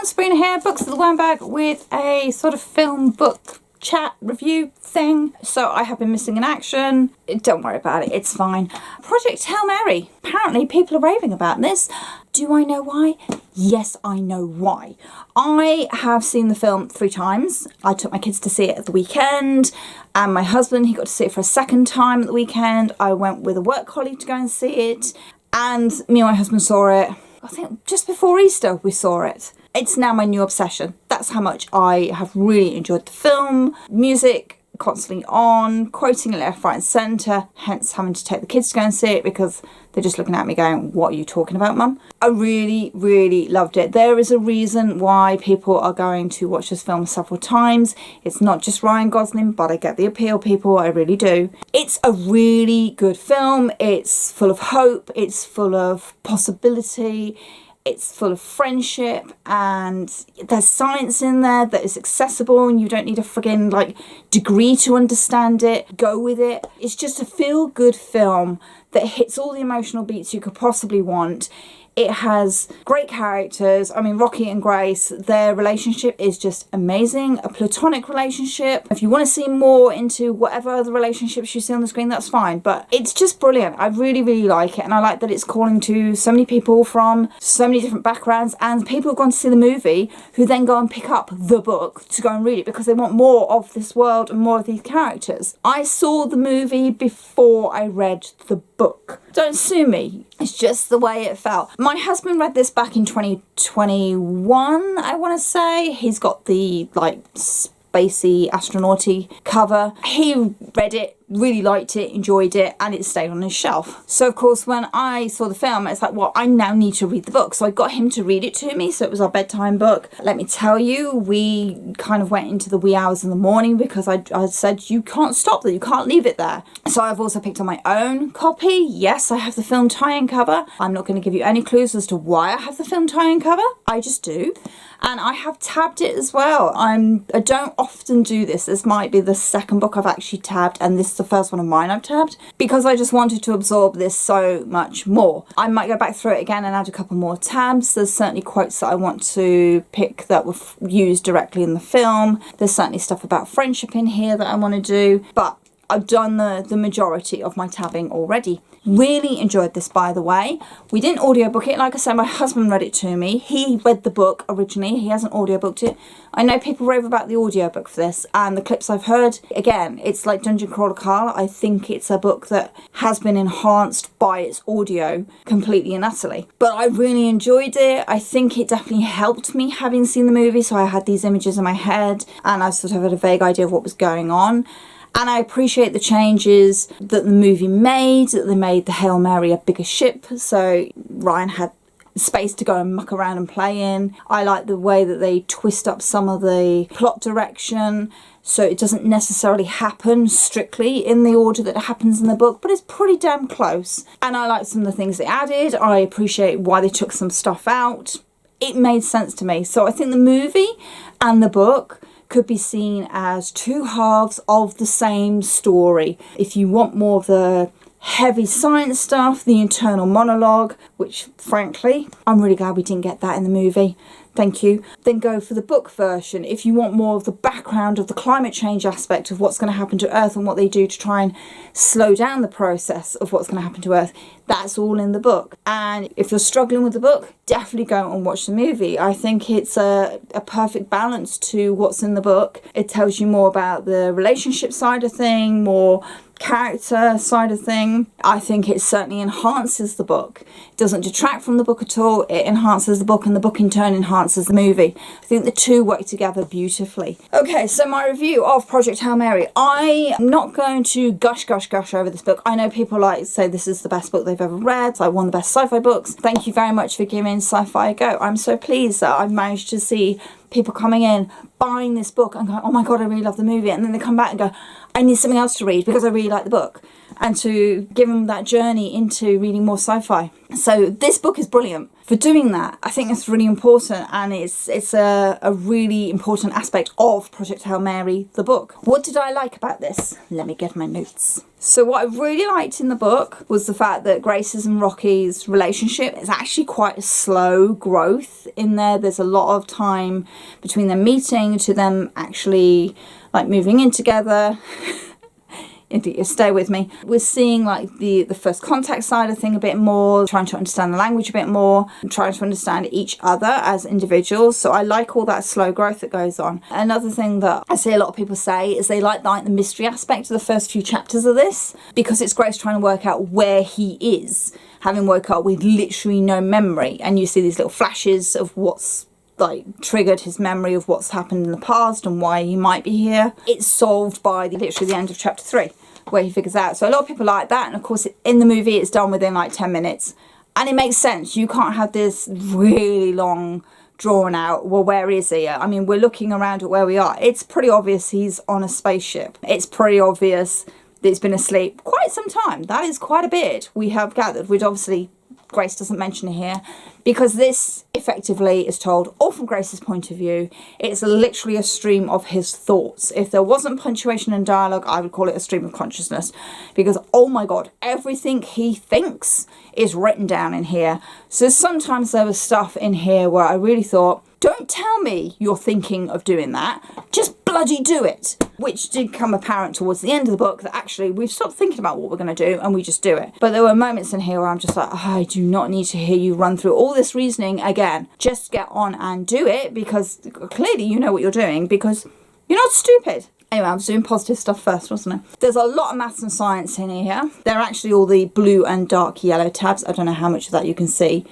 everyone, Sabrina here, Books of the Wormbag, with a sort of film book chat review thing. So I have been missing in action. Don't worry about it, it's fine. Project Hail Mary. Apparently people are raving about this. Do I know why? Yes, I know why. I have seen the film 3 times. I took my kids to see it at the weekend, and my husband, he got to see it for a second time at the weekend. I went with a work colleague to go and see it, and me and my husband saw it, I think just before Easter we saw it. It's now my new obsession. That's how much I have really enjoyed the film. Music constantly on, quoting it left, right and centre, hence having to take the kids to go and see it because they're just looking at me going, what are you talking about, Mum? I really, really loved it. There is a reason why people are going to watch this film several times. It's not just Ryan Gosling, but I get the appeal, people, I really do. It's a really good film. It's full of hope. It's full of possibility. It's full of friendship, and there's science in there that is accessible and you don't need a friggin' degree to understand it. Go with it. It's just a feel-good film that hits all the emotional beats you could possibly want. It has great characters. I mean, Rocky and Grace, their relationship is just amazing. A platonic relationship. If you want to see more into whatever other relationships you see on the screen, that's fine. But it's just brilliant. I really, really like it. And I like that it's calling to so many people from so many different backgrounds, and people who've gone to see the movie who then go and pick up the book to go and read it because they want more of this world and more of these characters. I saw the movie before I read the book. Don't sue me. It's just the way it felt. My husband read this back in 2021, I want to say. He's got the spacey astronauty cover. He read it, really liked it, enjoyed it, and it stayed on his shelf. So of course when I saw the film, it's like, well, I now need to read the book. So I got him to read it to me, so it was our bedtime book. Let me tell you, we kind of went into the wee hours in the morning because I said, you can't stop that, you can't leave it there. So I've also picked up my own copy. Yes, I have the film tie-in cover. I'm not going to give you any clues as to why I have the film tie-in cover. I just do. And I have tabbed it as well. I don't often do this. This might be the second book I've actually tabbed, and this is the first one of mine I've tabbed, because I just wanted to absorb this so much more. I might go back through it again and add a couple more tabs. There's certainly quotes that I want to pick that were used directly in the film. There's certainly stuff about friendship in here that I want to do, but I've done the majority of my tabbing already. Really enjoyed this, by the way. We didn't audiobook it. Like I said, my husband read it to me. He read the book originally. He hasn't audiobooked it. I know people rave about the audiobook for this, and the clips I've heard, again, it's like Dungeon Crawler Carl. I think it's a book that has been enhanced by its audio completely and utterly. But I really enjoyed it. I think it definitely helped me having seen the movie, so I had these images in my head, and I sort of had a vague idea of what was going on. And I appreciate the changes that the movie made, that they made the Hail Mary a bigger ship, so Ryan had space to go and muck around and play in. I like the way that they twist up some of the plot direction, so it doesn't necessarily happen strictly in the order that it happens in the book, but it's pretty damn close. And I like some of the things they added. I appreciate why they took some stuff out. It made sense to me. So I think the movie and the book could be seen as 2 halves of the same story. If you want more of the heavy science stuff, the internal monologue, which frankly, I'm really glad we didn't get that in the movie. Thank you. Then go for the book version. If you want more of the background of the climate change aspect of what's going to happen to Earth and what they do to try and slow down the process of what's going to happen to Earth, that's all in the book. And if you're struggling with the book, definitely go and watch the movie. I think it's a perfect balance to what's in the book. It tells you more about the relationship side of thing, more character side of thing. I think it certainly enhances the book. It doesn't detract from the book at all. It enhances the book, and the book in turn enhances the movie. I think the two work together beautifully. Okay, so my review of Project Hail Mary. I am not going to gush over this book. I know people say this is the best book they've ever read. It's like one of the best sci-fi books. Thank you very much for giving sci-fi a go. I'm so pleased that I've managed to see people coming in, buying this book and going, oh my god, I really love the movie, and then they come back and go, I need something else to read because I really like the book, and to give them that journey into reading more sci-fi. So this book is brilliant. for doing that. I think that's really important, and it's a really important aspect of Project Hail Mary, the book. What did I like about this? Let me get my notes. So what I really liked in the book was the fact that Grace's and Rocky's relationship is actually quite a slow growth in there. There's a lot of time between them meeting to them actually like moving in together. Stay with me. We're seeing like the first contact side of thing a bit more, trying to understand the language a bit more, trying to understand each other as individuals. So I like all that slow growth that goes on. Another thing that I see a lot of people say is they like the mystery aspect of the first few chapters of this, because it's Grace trying to work out where he is, having woke up with literally no memory, and you see these little flashes of what's like triggered his memory of what's happened in the past and why he might be here. It's solved by literally the end of chapter 3, where he figures out. So a lot of people like that, and of course in the movie it's done within like 10 minutes, and it makes sense. You can't have this really long drawn out, well, where is he? I mean, we're looking around at where we are. It's pretty obvious he's on a spaceship. It's pretty obvious that he's been asleep quite some time. That is quite a bit we have gathered, which obviously Grace doesn't mention it here, because this effectively is told all from Grace's point of view. It's literally a stream of his thoughts. If there wasn't punctuation and dialogue, I would call it a stream of consciousness, because oh my god, everything he thinks is written down in here. So sometimes there was stuff in here where I really thought, don't tell me you're thinking of doing that, just bloody do it. Which did come apparent towards the end of the book, that actually we've stopped thinking about what we're going to do and we just do it. But there were moments in here where I'm just like, oh, I do not need to hear you run through all this reasoning again. Just get on and do it, because clearly you know what you're doing, because you're not stupid. Anyway, I was doing positive stuff first, wasn't I? There's a lot of maths and science in here. They're actually all the blue and dark yellow tabs. I don't know how much of that you can see.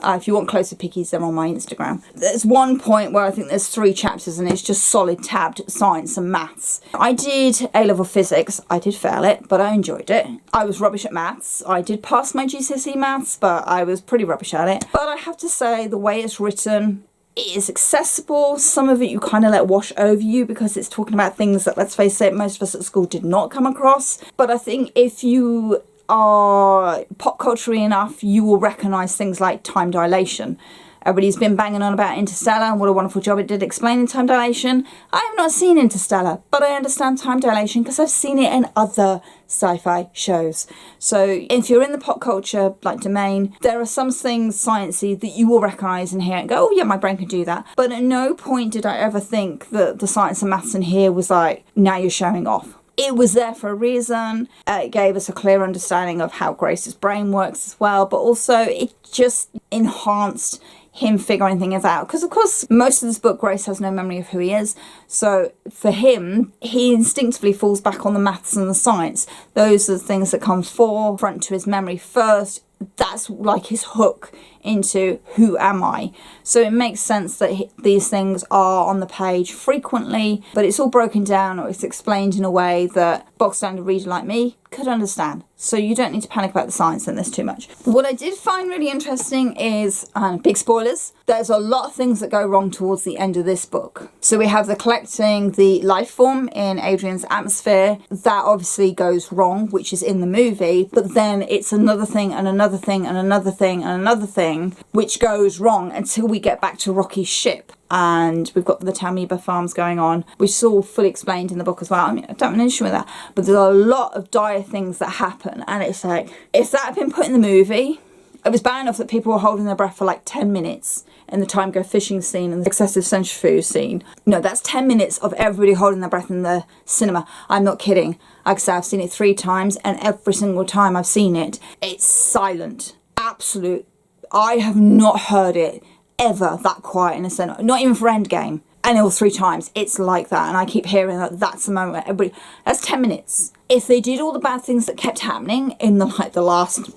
If you want closer pickies, they're on my Instagram. There's one point where I think there's 3 chapters and it's just solid tabbed science and maths. I did A-level physics. I did fail it, but I enjoyed it. I was rubbish at maths. I did pass my GCSE maths, but I was pretty rubbish at it. But I have to say, the way it's written, it is accessible. Some of it you kind of let wash over you, because it's talking about things that, let's face it, most of us at school did not come across. But I think if you are pop culture enough, you will recognise things like time dilation. Everybody's been banging on about Interstellar and what a wonderful job it did explaining time dilation. I have not seen Interstellar, but I understand time dilation because I've seen it in other sci-fi shows. So if you're in the pop culture like domain, there are some things sciencey that you will recognise in here and go, oh yeah, my brain can do that. But at no point did I ever think that the science and maths in here was like, now you're showing off. It was there for a reason. It gave us a clear understanding of how Grace's brain works as well, but also it just enhanced him figuring things out. Because of course, most of this book, Grace has no memory of who he is. So for him, he instinctively falls back on the maths and the science. Those are the things that come forefront to his memory first. That's like his hook into who am I. So it makes sense that these things are on the page frequently, but it's all broken down, or it's explained in a way that box standard reader like me could understand. So you don't need to panic about the science in this too much. What I did find really interesting is, big spoilers, there's a lot of things that go wrong towards the end of this book. So we have the collecting the life form in Adrian's atmosphere. That obviously goes wrong, which is in the movie, but then it's another thing and another thing and another thing and another thing which goes wrong until we get back to Rocky's ship. And we've got the Talmiba farms going on, which is all fully explained in the book as well. I mean, I don't have an issue with that, but there's a lot of dire things that happen, and it's like, if that had been put in the movie, it was bad enough that people were holding their breath for like 10 minutes in the time go fishing scene and the excessive centrifuge scene. No, that's 10 minutes of everybody holding their breath in the cinema. I'm not kidding. Like I said, I've seen it 3 times, and every single time I've seen it, it's silent. Absolute. I have not heard it ever that quiet in a cinema, not even for Endgame. And all 3 times it's like that, and I keep hearing that that's the moment everybody, that's 10 minutes. If they did all the bad things that kept happening in the last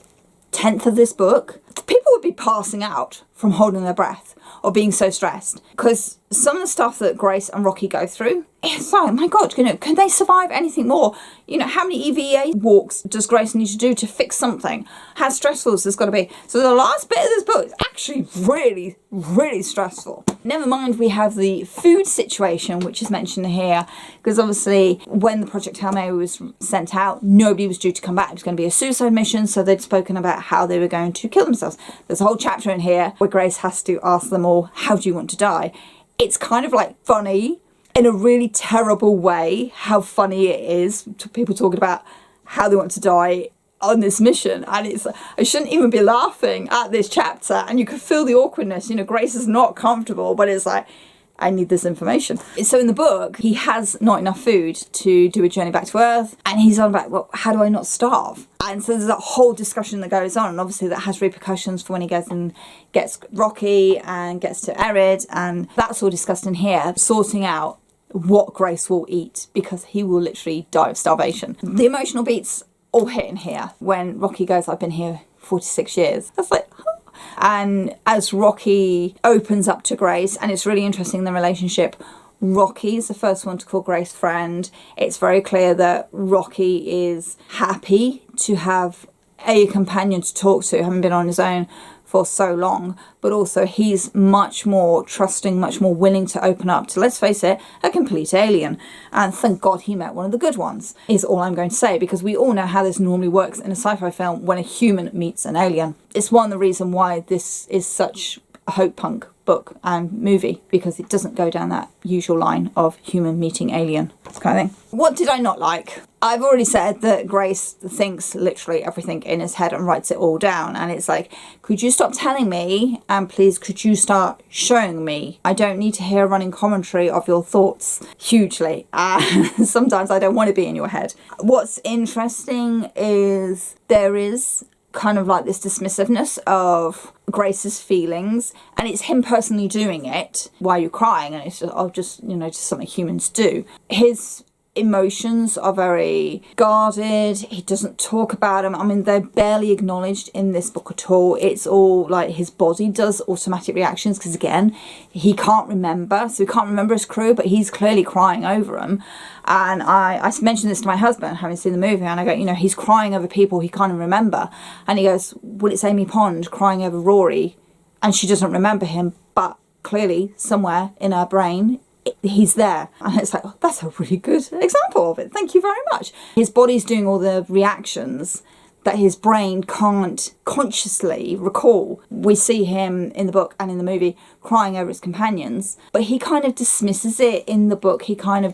10th of this book, people would be passing out from holding their breath or being so stressed, because some of the stuff that Grace and Rocky go through, it's like, my God, can they survive anything more? How many EVA walks does Grace need to do to fix something? How stressful is this got to be? So the last bit of this book is actually really, really stressful. Never mind, we have the food situation, which is mentioned here, because obviously when the Project Hail Mary was sent out, nobody was due to come back. It was going to be a suicide mission, so they'd spoken about how they were going to kill themselves. There's a whole chapter in here where Grace has to ask them all, how do you want to die? It's kind of like funny in a really terrible way, how funny it is to people talking about how they want to die on this mission. And I shouldn't even be laughing at this chapter, and you could feel the awkwardness. Grace is not comfortable, but it's like, I need this information. So in the book, he has not enough food to do a journey back to Earth, and he's on about, well, how do I not starve? And so there's a whole discussion that goes on, and obviously that has repercussions for when he goes and gets Rocky and gets to Erid, and that's all discussed in here, sorting out what Grace will eat, because he will literally die of starvation. The emotional beats all hit in here when Rocky goes, I've been here 46 years. That's like, huh? And as Rocky opens up to Grace, and it's really interesting, the relationship, Rocky is the first one to call Grace friend. It's very clear that Rocky is happy to have a companion to talk to, having been on his own for so long, but also he's much more trusting, much more willing to open up to, let's face it, a complete alien. And thank God he met one of the good ones, is all I'm going to say, because we all know how this normally works in a sci-fi film when a human meets an alien. It's one of the reasons why this is such a hope punk book and movie, because it doesn't go down that usual line of human meeting alien kind of thing. What did I not like? I've already said that Grace thinks literally everything in his head and writes it all down, and it's like, could you stop telling me, and please could you start showing me? I don't need to hear a running commentary of your thoughts hugely. Sometimes I don't want to be in your head. What's interesting is there is kind of like this dismissiveness of Grace's feelings, and it's him personally doing it while you're crying, and it's just something humans do. His emotions are very guarded. He doesn't talk about them. I mean, they're barely acknowledged in this book at all. It's all like his body does automatic reactions, because again, he can't remember, so he can't remember his crew, but he's clearly crying over them. And I mentioned this to my husband, having seen the movie, and I go, he's crying over people he can't even remember. And he goes, well, it's Amy Pond crying over Rory, and she doesn't remember him, but clearly somewhere in her brain he's there. And it's like, oh, that's a really good example of it, thank you very much. His body's doing all the reactions that his brain can't consciously recall. We see him in the book and in the movie crying over his companions, but he kind of dismisses it in the book. He kind of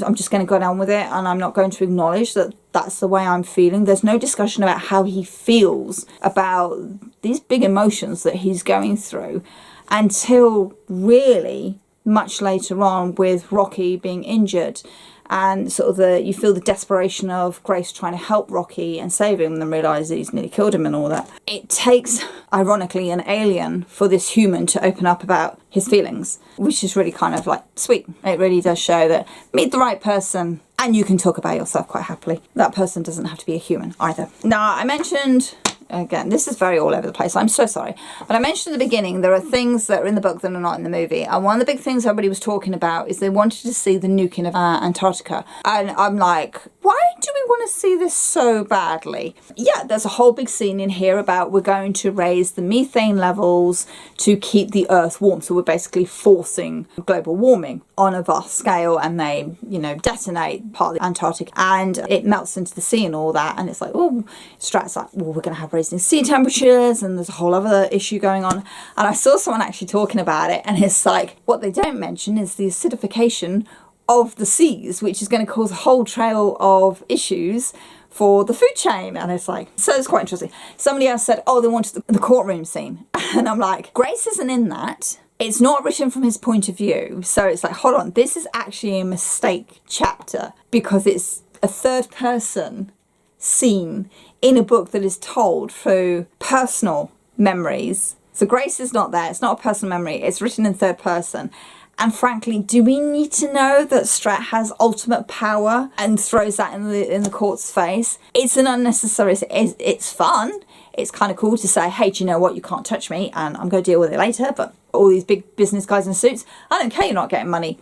I'm just going to go down with it, and I'm not going to acknowledge that that's the way I'm feeling. There's no discussion about how he feels about these big emotions that he's going through until really much later on, with Rocky being injured, and sort of you feel the desperation of Grace trying to help Rocky and save him, and then realise that he's nearly killed him and all that. It takes, ironically, an alien for this human to open up about his feelings, which is really kind of like sweet. It really does show that meet the right person and you can talk about yourself quite happily. That person doesn't have to be a human either. Now, I mentioned, again, this is very all over the place, I'm so sorry, but I mentioned at the beginning there are things that are in the book that are not in the movie, and one of the big things everybody was talking about is they wanted to see the nuking of Antarctica, and I'm like, why do we want to see this so badly? Yeah, there's a whole big scene in here about we're going to raise the methane levels to keep the Earth warm, so we're basically forcing global warming on a vast scale, and they, detonate part of the Antarctic and it melts into the sea and all that, and it's like, oh, Strat's like, well, we're going to have rising sea temperatures, and there's a whole other issue going on. And I saw someone actually talking about it, and it's like, what they don't mention is the acidification of the seas, which is going to cause a whole trail of issues for the food chain. And it's like, so it's quite interesting. Somebody else said, oh, they wanted the courtroom scene, and I'm like, Grace isn't in that. It's not written from his point of view. So it's like, hold on, this is actually a mistake chapter, because it's a third person scene in a book that is told through personal memories. So Grace is not there. It's not a personal memory. It's written in third person. And frankly, do we need to know that Strat has ultimate power and throws that in the court's face? It's an unnecessary. It's fun. it's kind of cool to say, hey, do you know what? You can't touch me and I'm going to deal with it later. But all these big business guys in suits, I don't care you're not getting money.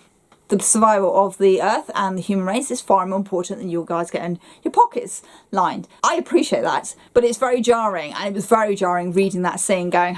The survival of the earth and the human race is far more important than you guys getting your pockets lined. I appreciate that, but it's very jarring, and it was very jarring reading that scene going,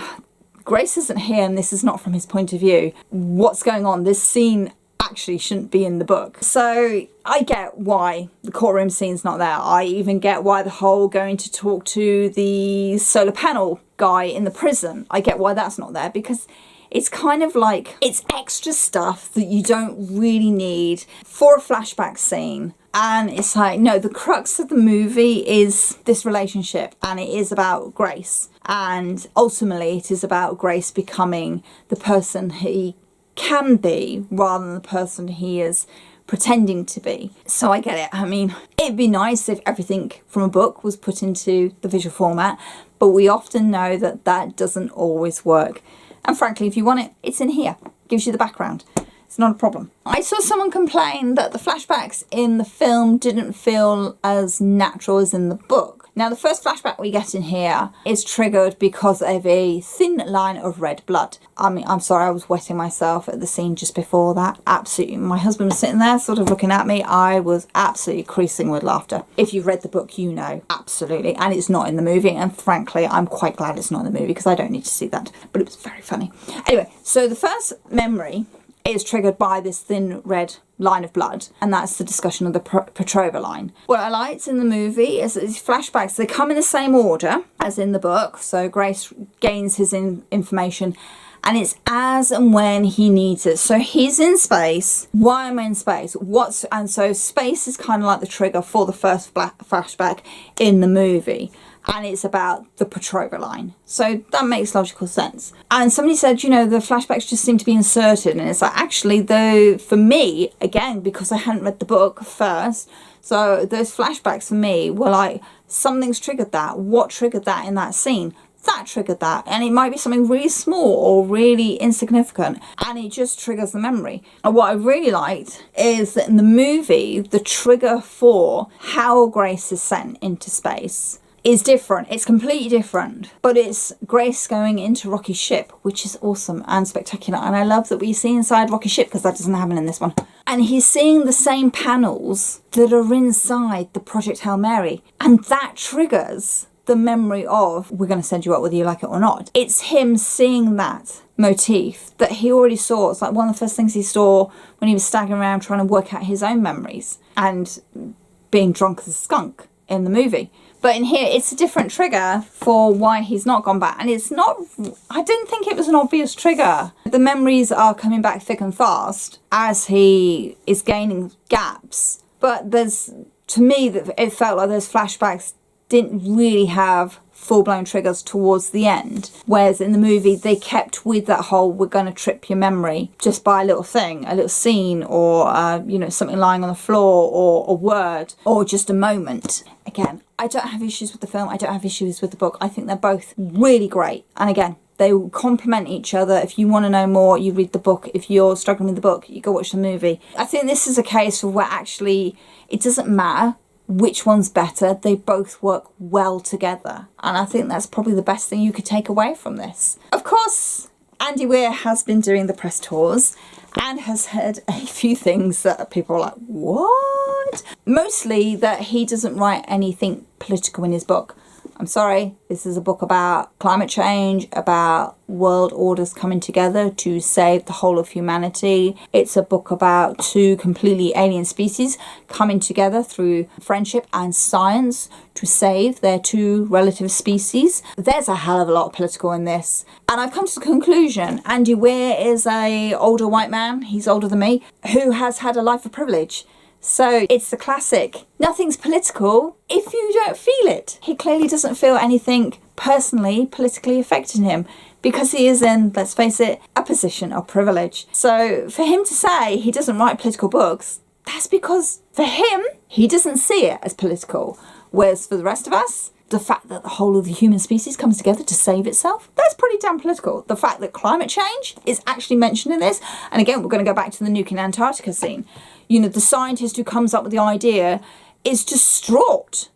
Grace isn't here and this is not from his point of view. What's going on? This scene actually shouldn't be in the book. So I get why the courtroom scene's not there. I even get why the whole going to talk to the solar panel guy in the prison, I get why that's not there, because it's kind of like, it's extra stuff that you don't really need for a flashback scene. And it's like, no, the crux of the movie is this relationship, and it is about Grace. And ultimately it is about Grace becoming the person he can be rather than the person he is pretending to be. So I get it. I mean, it'd be nice if everything from a book was put into the visual format, but we often know that that doesn't always work. And frankly, if you want it, it's in here. Gives you the background. It's not a problem. I saw someone complain that the flashbacks in the film didn't feel as natural as in the book. Now, the first flashback we get in here is triggered because of a thin line of red blood. I mean, I'm sorry, I was wetting myself at the scene just before that. Absolutely. My husband was sitting there sort of looking at me. I was absolutely creasing with laughter. If you've read the book, you know. Absolutely. And it's not in the movie. And frankly, I'm quite glad it's not in the movie because I don't need to see that. But it was very funny. Anyway, so the first memory is triggered by this thin red line of blood, and that's the discussion of the Petrova line. What I liked in the movie is that these flashbacks, they come in the same order as in the book. So Grace gains his information, and it's as and when he needs it. So he's in space. Why am I in space? And so space is kind of like the trigger for the first flashback in the movie. And it's about the Petrova line. So that makes logical sense. And somebody said, you know, the flashbacks just seem to be inserted. And it's like, actually, though, for me, again, because I hadn't read the book first, so those flashbacks for me were like, something's triggered that. What triggered that in that scene? That triggered that. And it might be something really small or really insignificant, and it just triggers the memory. And what I really liked is that in the movie, the trigger for how Grace is sent into space is different. It's completely different, but it's Grace going into Rocky's ship, which is awesome and spectacular. And I love that we see inside Rocky's ship, because that doesn't happen in this one. And he's seeing the same panels that are inside the Project Hail Mary, and that triggers the memory of, we're going to send you up whether you like it or not. It's him seeing that motif that he already saw. It's like one of the first things he saw when he was staggering around trying to work out his own memories and being drunk as a skunk in the movie. But in here, it's a different trigger for why he's not gone back. And it's not, I didn't think it was an obvious trigger. The memories are coming back thick and fast as he is gaining gaps. But there's, to me, it felt like those flashbacks didn't really have full-blown triggers towards the end. Whereas in the movie, they kept with that whole, we're going to trip your memory just by a little thing, a little scene, or, you know, something lying on the floor, or a word, or just a moment. Again, I don't have issues with the film. I don't have issues with the book. I think they're both really great. And again, they will complement each other. If you want to know more, you read the book. If you're struggling with the book, you go watch the movie. I think this is a case of where actually it doesn't matter which one's better. They both work well together. And I think that's probably the best thing you could take away from this. Of course, Andy Weir has been doing the press tours and has heard a few things that people are like, what? Mostly that he doesn't write anything political in his book. I'm sorry, this is a book about climate change, about world orders coming together to save the whole of humanity. It's a book about two completely alien species coming together through friendship and science to save their two relative species. There's a hell of a lot of political in this. And I've come to the conclusion, Andy Weir is an older white man, he's older than me, who has had a life of privilege. So it's the classic, nothing's political if you don't feel it. He clearly doesn't feel anything personally, politically affecting him because he is in, let's face it, a position of privilege. So for him to say he doesn't write political books, that's because for him, he doesn't see it as political. Whereas for the rest of us, the fact that the whole of the human species comes together to save itself, that's pretty damn political. The fact that climate change is actually mentioned in this, and again, we're going to go back to the nuke in Antarctica scene. You know, the scientist who comes up with the idea is distraught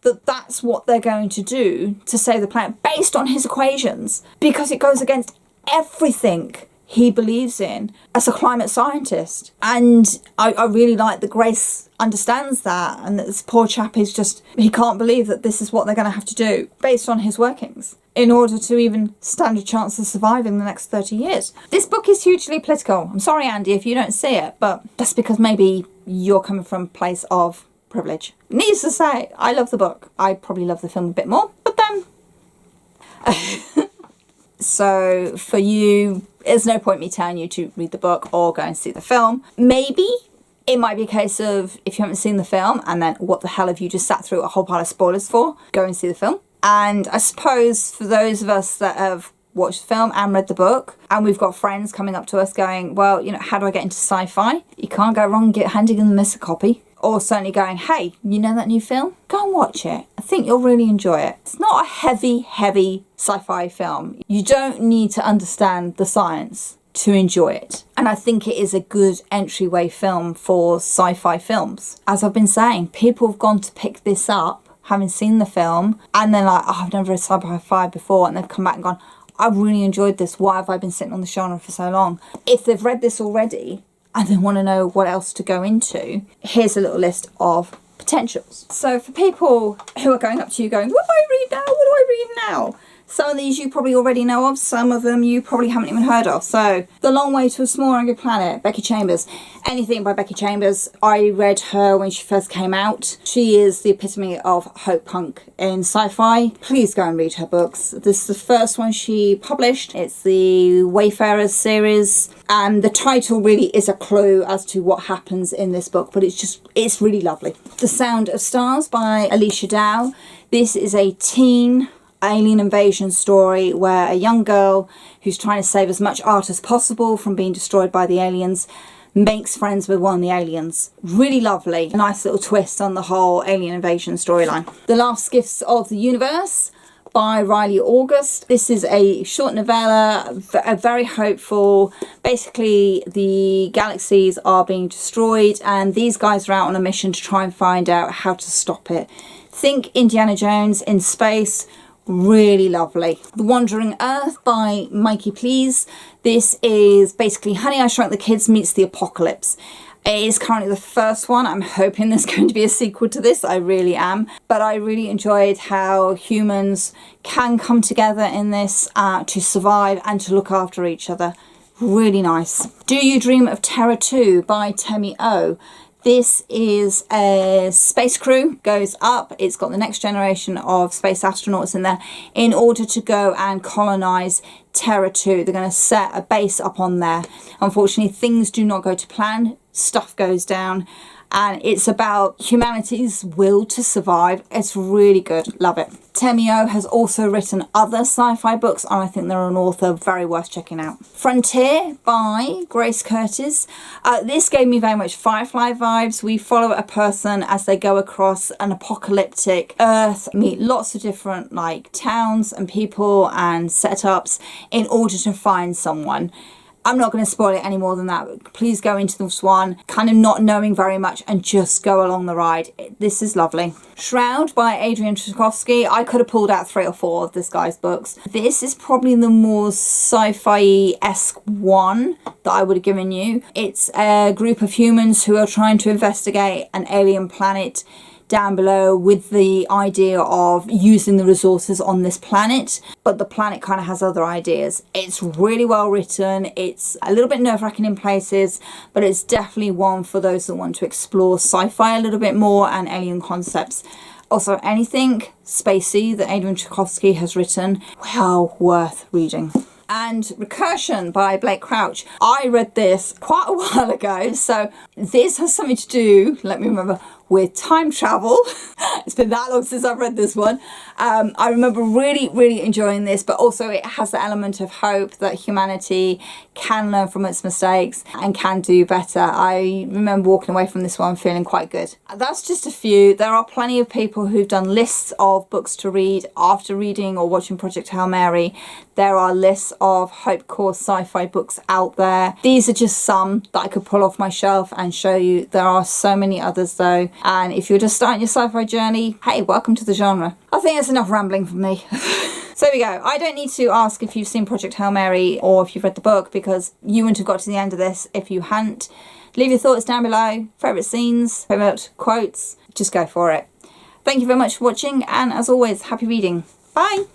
that that's what they're going to do to save the planet based on his equations, because it goes against everything he believes in as a climate scientist. And I really like that Grace understands that, and that this poor chap is just, he can't believe that this is what they're going to have to do based on his workings in order to even stand a chance of surviving the next 30 years. This book is hugely political. I'm sorry, Andy, if you don't see it, but that's because maybe you're coming from a place of privilege. Needless to say, I love the book. I probably love the film a bit more, but then... So for you, there's no point me telling you to read the book or go and see the film. Maybe it might be a case of, if you haven't seen the film, and then what the hell have you just sat through a whole pile of spoilers for, go and see the film. And I suppose for those of us that have watched the film and read the book, and we've got friends coming up to us going, well, you know, how do I get into sci-fi? You can't go wrong handing them a copy. Or certainly going, hey, you know that new film? Go and watch it. I think you'll really enjoy it. It's not a heavy sci-fi film. You don't need to understand the science to enjoy it. And I think it is a good entryway film for sci-fi films. As I've been saying, people have gone to pick this up, having seen the film, and they're like, oh, I've never read sci-fi before, and they've come back and gone, I've really enjoyed this. Why have I been sitting on the genre for so long? If they've read this already, and they want to know what else to go into, here's a little list of potentials. So for people who are going up to you going, what do I read now? What do I read now? Some of these you probably already know of, some of them you probably haven't even heard of. So The Long Way to a Small and Good Planet, Becky Chambers. Anything by Becky Chambers. I read her when she first came out. She is the epitome of hope punk in sci-fi. Please go and read her books. This is the first one she published. It's the Wayfarers series, and the title really is a clue as to what happens in this book, but it's really lovely. The Sound of Stars by Alicia Dow. This is a teen alien invasion story where a young girl who's trying to save as much art as possible from being destroyed by the aliens makes friends with one of the aliens. Really lovely. A nice little twist on the whole alien invasion storyline. The Last Gifts of the Universe by Riley August. This is a short novella, a very hopeful. Basically, the galaxies are being destroyed and these guys are out on a mission to try and find out how to stop it. Think Indiana Jones in space. Really lovely. The Wandering Earth by Mikey Please. This is basically Honey, I Shrunk the Kids meets the apocalypse. It is currently the first one. I'm hoping there's going to be a sequel to this. I really am. But I really enjoyed how humans can come together in this to survive and to look after each other. Really nice. Do You Dream of Terror 2 by Temi O. This is a space crew, goes up, it's got the next generation of space astronauts in there in order to go and colonise Terra 2. They're going to set a base up on there. Unfortunately, things do not go to plan, stuff goes down, and it's about humanity's will to survive. It's really good, love it. Temi O has also written other sci-fi books, and I think they're an author very worth checking out. Frontier by Grace Curtis. This gave me very much Firefly vibes. We follow a person as they go across an apocalyptic Earth, meet lots of different like towns and people and setups in order to find someone. I'm not going to spoil it any more than that. Please go into this one kind of not knowing very much and just go along the ride. This is lovely. Shroud by Adrian Tchaikovsky. I could have pulled out 3 or 4 of this guy's books. This is probably the more sci-fi-esque one that I would have given you. It's a group of humans who are trying to investigate an alien planet down below with the idea of using the resources on this planet, but the planet kind of has other ideas. It's really well written. It's a little bit nerve-wracking in places, but it's definitely one for those that want to explore sci-fi a little bit more and alien concepts. Also, anything spacey that Adrian Tchaikovsky has written, well worth reading. And Recursion by Blake Crouch. I read this quite a while ago, so this has something to do, let me remember, with time travel. It's been that long since I've read this one. I remember really enjoying this, but also it has the element of hope that humanity can learn from its mistakes and can do better. I remember walking away from this one feeling quite good. That's just a few. There are plenty of people who've done lists of books to read after reading or watching Project Hail Mary. There are lists of Hope Core sci-fi books out there. These are just some that I could pull off my shelf and show you. There are so many others though. And if you're just starting your sci-fi journey, hey, welcome to the genre. I think that's enough rambling from me. So there we go. I don't need to ask if you've seen Project Hail Mary or if you've read the book, because you wouldn't have got to the end of this if you hadn't. Leave your thoughts down below. Favourite scenes, favourite quotes. Just go for it. Thank you very much for watching, and as always, happy reading. Bye!